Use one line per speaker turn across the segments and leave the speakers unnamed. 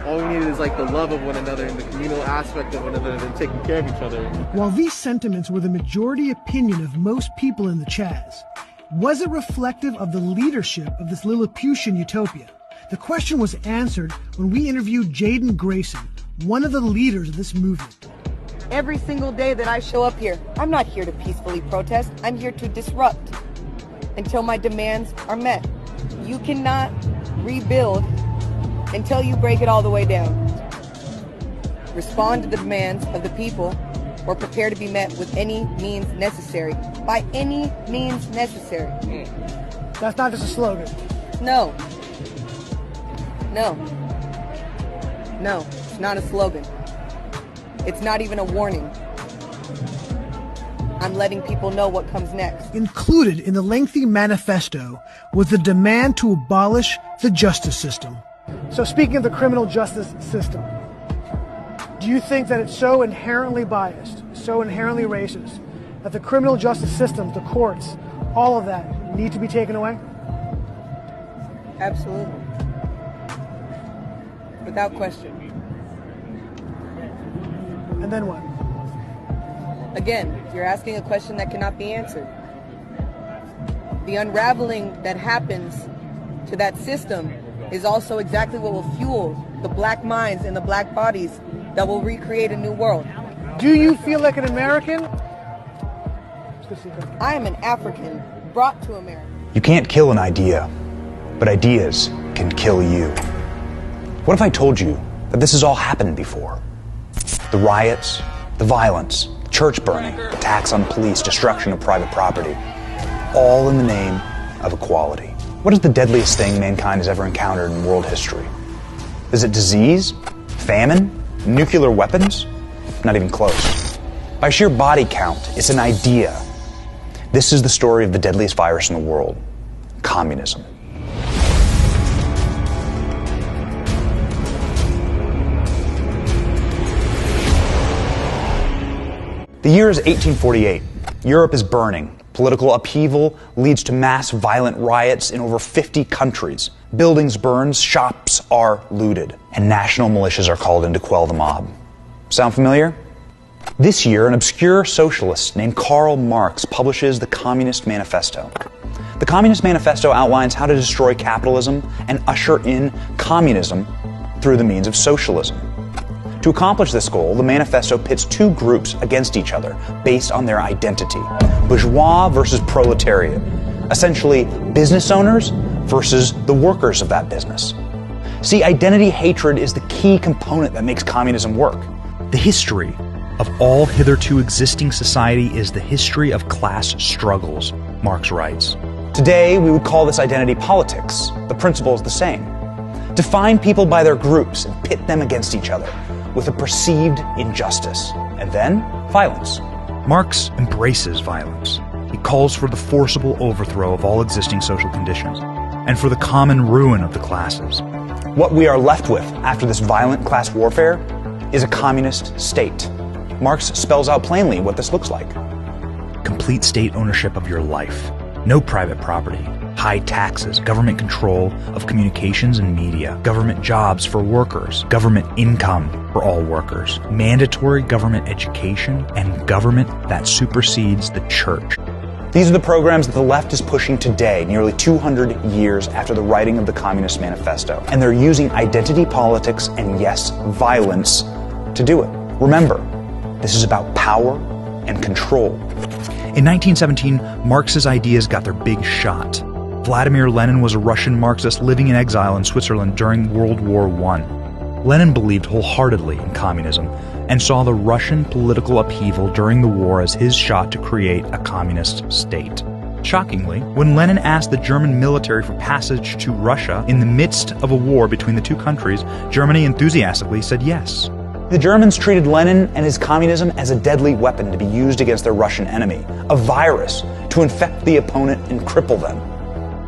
All we need is like the love of one another and the communal aspect of one another and taking care of each other.
While these sentiments were the majority opinion of most people in the Chaz, was it reflective of the leadership of this Lilliputian utopia? The question was answered when we interviewed Jaden Grayson, one of the leaders of this movement.
Every single day that I show up here, I'm not here to peacefully protest. I'm here to disrupt until my demands are met. You cannot rebuild until you break it all the way down. Respond to the demands of the people or prepare to be met with any means necessary. By any means necessary.
That's not just a slogan.
No. No. No, it's not a slogan. It's not even a warning. I'm letting people know what comes next.
Included in the lengthy manifesto was the demand to abolish the justice system. So speaking of the criminal justice system, do you think that it's so inherently biased, so inherently racist, that the criminal justice system, the courts, all of that need to be taken away?
Absolutely. Without question.
And then what?
Again, you're asking a question that cannot be answered. The unraveling that happens to that system is also exactly what will fuel the black minds and the black bodies that will recreate a new world.
Do you feel like an American?
I am an African brought to America.
You can't kill an idea, but ideas can kill you. What if I told you that this has all happened before? The riots, the violence, church burning, attacks on police, destruction of private property, all in the name of equality. What is the deadliest thing mankind has ever encountered in world history? Is it disease? Famine? Nuclear weapons? Not even close. By sheer body count, it's an idea. This is the story of the deadliest virus in the world, communism. The year is 1848. Europe is burning. Political upheaval leads to mass violent riots in over 50 countries. Buildings burn, shops are looted, and national militias are called in to quell the mob. Sound familiar? This year, an obscure socialist named Karl Marx publishes the Communist Manifesto. The Communist Manifesto outlines how to destroy capitalism and usher in communism through the means of socialism. To accomplish this goal, the manifesto pits two groups against each other based on their identity: bourgeois versus proletariat, essentially business owners versus the workers of that business. See, identity hatred is the key component that makes communism work.
The history of all hitherto existing society is the history of class struggles, Marx writes.
Today, we would call this identity politics. The principle is the same. Define people by their groups and pit them against each other with a perceived injustice, and then violence.
Marx embraces violence. He calls for the forcible overthrow of all existing social conditions, and for the common ruin of the classes.
What we are left with after this violent class warfare is a communist state. Marx spells out plainly what this looks like.
Complete state ownership of your life. No private property. High taxes, government control of communications and media, government jobs for workers, government income for all workers, mandatory government education, and government that supersedes the church.
These are the programs that the left is pushing today, nearly 200 years after the writing of the Communist Manifesto. And they're using identity politics and, yes, violence to do it. Remember, this is about power and control.
In 1917, Marx's ideas got their big shot. Vladimir Lenin was a Russian Marxist living in exile in Switzerland during World War I. Lenin believed wholeheartedly in communism and saw the Russian political upheaval during the war as his shot to create a communist state. Shockingly, when Lenin asked the German military for passage to Russia in the midst of a war between the two countries, Germany enthusiastically said yes.
The Germans treated Lenin and his communism as a deadly weapon to be used against their Russian enemy, a virus to infect the opponent and cripple them.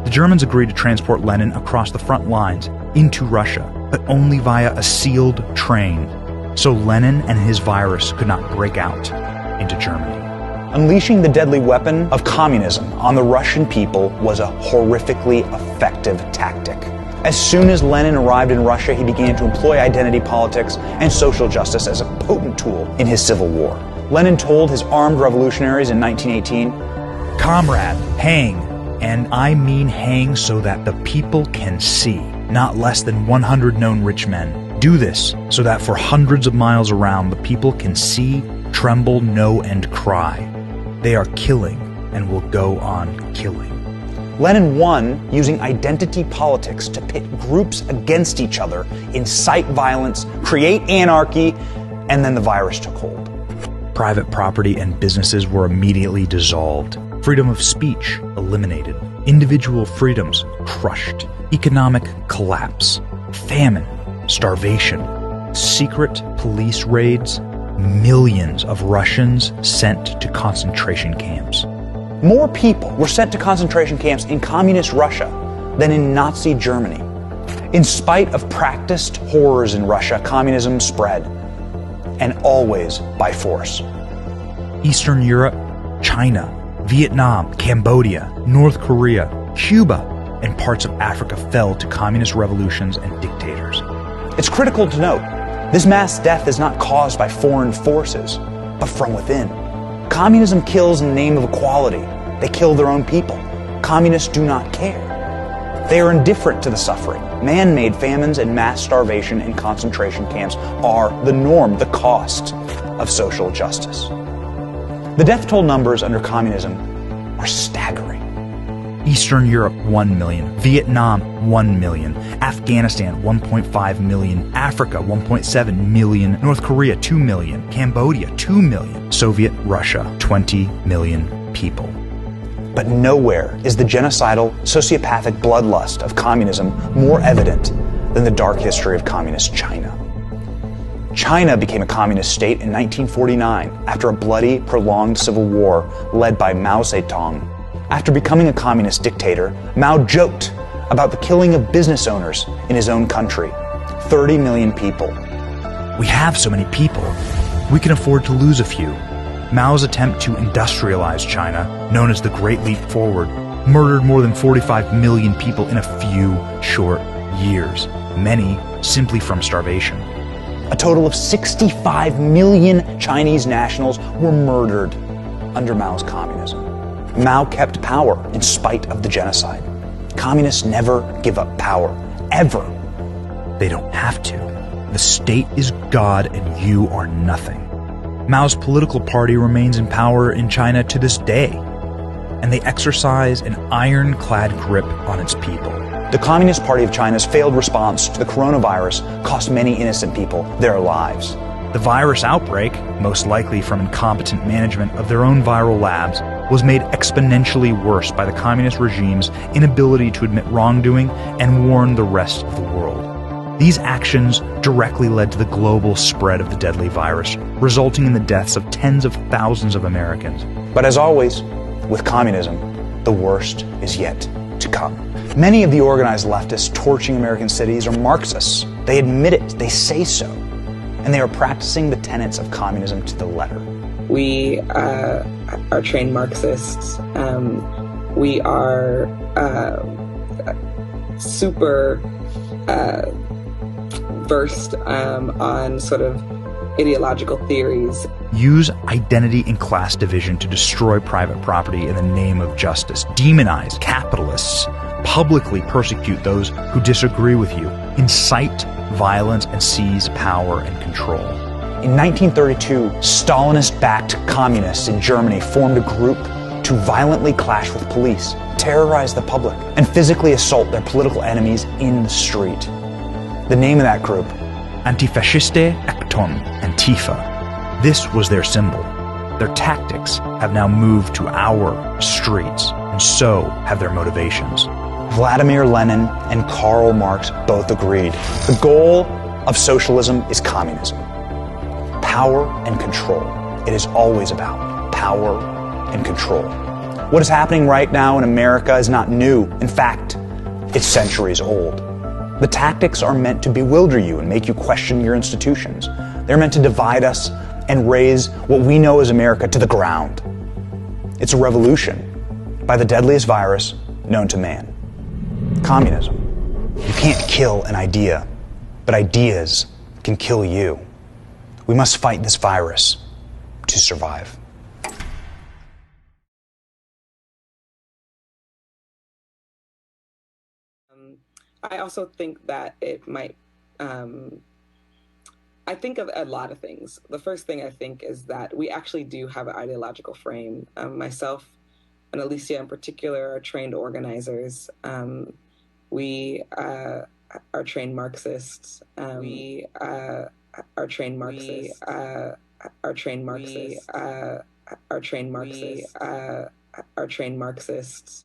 The Germans agreed to transport Lenin across the front lines into Russia, but only via a sealed train, so Lenin and his virus could not break out into Germany.
Unleashing the deadly weapon of communism on the Russian people was a horrifically effective tactic. As soon as Lenin arrived in Russia, he began to employ identity politics and social justice as a potent tool in his civil war. Lenin told his armed revolutionaries in 1918,
"Comrade, hang, and I mean hang so that the people can see. Not less than 100 known rich men. Do this so that for hundreds of miles around the people can see, tremble, know, and cry. They are killing and will go on killing."
Lenin won using identity politics to pit groups against each other, incite violence, create anarchy, and then the virus took hold.
Private property and businesses were immediately dissolved. Freedom of speech eliminated. Individual freedoms crushed. Economic collapse. Famine. Starvation. Secret police raids. Millions of Russians sent to concentration camps.
More people were sent to concentration camps in communist Russia than in Nazi Germany. In spite of practiced horrors in Russia, communism spread, and always by force.
Eastern Europe, China, Vietnam, Cambodia, North Korea, Cuba, and parts of Africa fell to communist revolutions and dictators.
It's critical to note, this mass death is not caused by foreign forces, but from within. Communism kills in the name of equality. They kill their own people. Communists do not care. They are indifferent to the suffering. Man-made famines and mass starvation in concentration camps are the norm, the cost of social justice. The death toll numbers under communism are staggering.
Eastern Europe, 1 million. Vietnam, 1 million. Afghanistan, 1.5 million. Africa, 1.7 million. North Korea, 2 million. Cambodia, 2 million. Soviet Russia, 20 million people.
But nowhere is the genocidal, sociopathic bloodlust of communism more evident than the dark history of communist China. China became a communist state in 1949 after a bloody, prolonged civil war led by Mao Zedong. After becoming a communist dictator, Mao joked about the killing of business owners in his own country. 30 million people.
We have so many people. We can afford to lose a few. Mao's attempt to industrialize China, known as the Great Leap Forward, murdered more than 45 million people in a few short years, many simply from starvation.
A total of 65 million Chinese nationals were murdered under Mao's communism. Mao kept power in spite of the genocide. Communists never give up power, ever.
They don't have to. The state is God and you are nothing. Mao's political party remains in power in China to this day, and they exercise an ironclad grip on its people.
The Communist Party of China's failed response to the coronavirus cost many innocent people their lives.
The virus outbreak, most likely from incompetent management of their own viral labs, was made exponentially worse by the communist regime's inability to admit wrongdoing and warn the rest of the world. These actions directly led to the global spread of the deadly virus, resulting in the deaths of tens of thousands of Americans.
But as always, with communism, the worst is yet to come. Many of the organized leftists torching American cities are Marxists. They admit it, they say so, and they are practicing the tenets of communism to the letter.
We are trained Marxists. We are super versed on sort of ideological theories.
Use identity and class division to destroy private property in the name of justice. Demonize capitalists. Publicly persecute those who disagree with you. Incite violence and seize power and control.
In 1932, Stalinist-backed communists in Germany formed a group to violently clash with police, terrorize the public, and physically assault their political enemies in the street. The name of that group?
Antifasciste Aktion, Antifa. This was their symbol. Their tactics have now moved to our streets, and so have their motivations.
Vladimir Lenin and Karl Marx both agreed. The goal of socialism is communism. Power and control. It is always about power and control. What is happening right now in America is not new. In fact, it's centuries old. The tactics are meant to bewilder you and make you question your institutions. They're meant to divide us and raise what we know as America to the ground. It's a revolution by the deadliest virus known to man. Communism. You can't kill an idea, but ideas can kill you. We must fight this virus to survive.
I also think that it might, I think of a lot of things. The first thing I think is that we actually do have an ideological frame. Myself and Alicia in particular are trained organizers. We are trained Marxists. We are trained Marxists. Are trained Marxists. Are trained Marxists. Are trained Marxists.